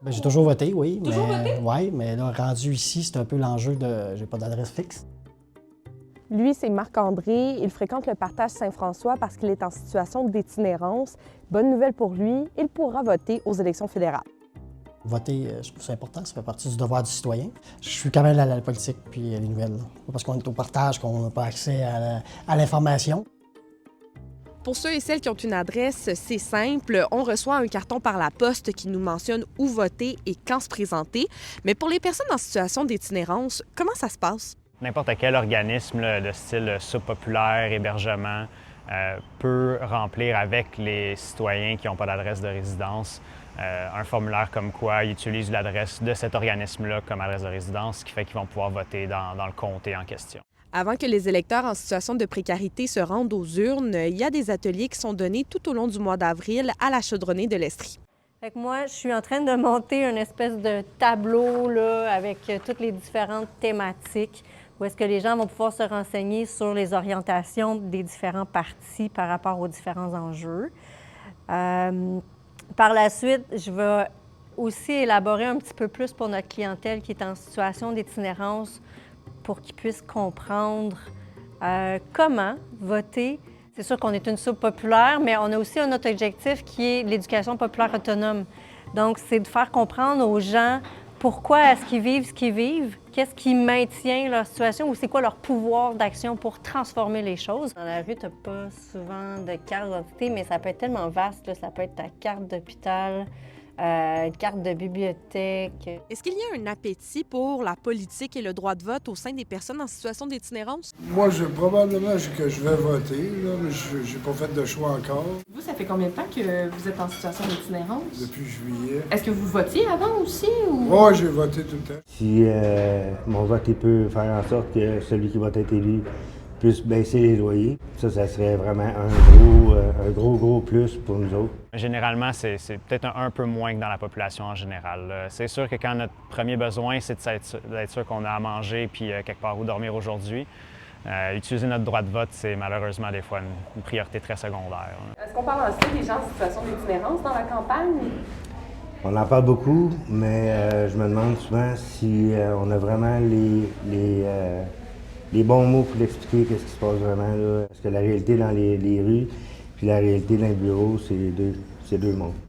Ben, j'ai toujours voté, oui. Toujours voté? Oui, mais là, rendu ici, c'est un peu l'enjeu de... J'ai pas d'adresse fixe. Lui, c'est Marc-André. Il fréquente le partage Saint-François parce qu'il est en situation d'itinérance. Bonne nouvelle pour lui, il pourra voter aux élections fédérales. Voter, je trouve ça important, ça fait partie du devoir du citoyen. Je suis quand même à la politique puis les nouvelles. Pas parce qu'on est au partage qu'on n'a pas accès à l'information. Pour ceux et celles qui ont une adresse, c'est simple. On reçoit un carton par la poste qui nous mentionne où voter et quand se présenter. Mais pour les personnes en situation d'itinérance, comment ça se passe? N'importe quel organisme là, de style soupe populaire, hébergement, peut remplir avec les citoyens qui n'ont pas d'adresse de résidence un formulaire comme quoi ils utilisent l'adresse de cet organisme-là comme adresse de résidence, ce qui fait qu'ils vont pouvoir voter dans le comté en question. Avant que les électeurs en situation de précarité se rendent aux urnes, il y a des ateliers qui sont donnés tout au long du mois d'avril à la chaudronnée de l'Estrie. Fait que moi, je suis en train de monter une espèce de tableau là, avec toutes les différentes thématiques où est-ce que les gens vont pouvoir se renseigner sur les orientations des différents partis par rapport aux différents enjeux. Par la suite, je vais aussi élaborer un petit peu plus pour notre clientèle qui est en situation d'itinérance pour qu'ils puissent comprendre comment voter. C'est sûr qu'on est une soupe populaire, mais on a aussi un autre objectif qui est l'éducation populaire autonome. Donc, c'est de faire comprendre aux gens pourquoi est-ce qu'ils vivent ce qu'ils vivent, qu'est-ce qui maintient leur situation ou c'est quoi leur pouvoir d'action pour transformer les choses. Dans la rue, tu n'as pas souvent de carte d'identité, mais ça peut être tellement vaste. Là. Ça peut être ta carte d'hôpital, une carte de bibliothèque. Est-ce qu'il y a un appétit pour la politique et le droit de vote au sein des personnes en situation d'itinérance? Moi, probablement que je vais voter, là, mais je n'ai pas fait de choix encore. Vous, ça fait combien de temps que vous êtes en situation d'itinérance? Depuis juillet. Est-ce que vous votiez avant aussi? Ou... Oui, j'ai voté tout le temps. Si mon vote il peut faire en sorte que celui qui va être élu puisse baisser les loyers, ça serait vraiment un gros plus pour nous autres. Généralement, c'est peut-être un peu moins que dans la population en général. C'est sûr que quand notre premier besoin, c'est d'être sûr qu'on a à manger puis quelque part où dormir aujourd'hui, utiliser notre droit de vote, c'est malheureusement des fois une priorité très secondaire. Est-ce qu'on parle aussi des gens en situation d'itinérance dans la campagne? On en parle beaucoup, mais je me demande souvent si on a vraiment les bons mots pour l'expliquer qu'est-ce qui se passe vraiment là. Parce que la réalité dans les rues puis la réalité dans les bureaux, c'est deux mondes.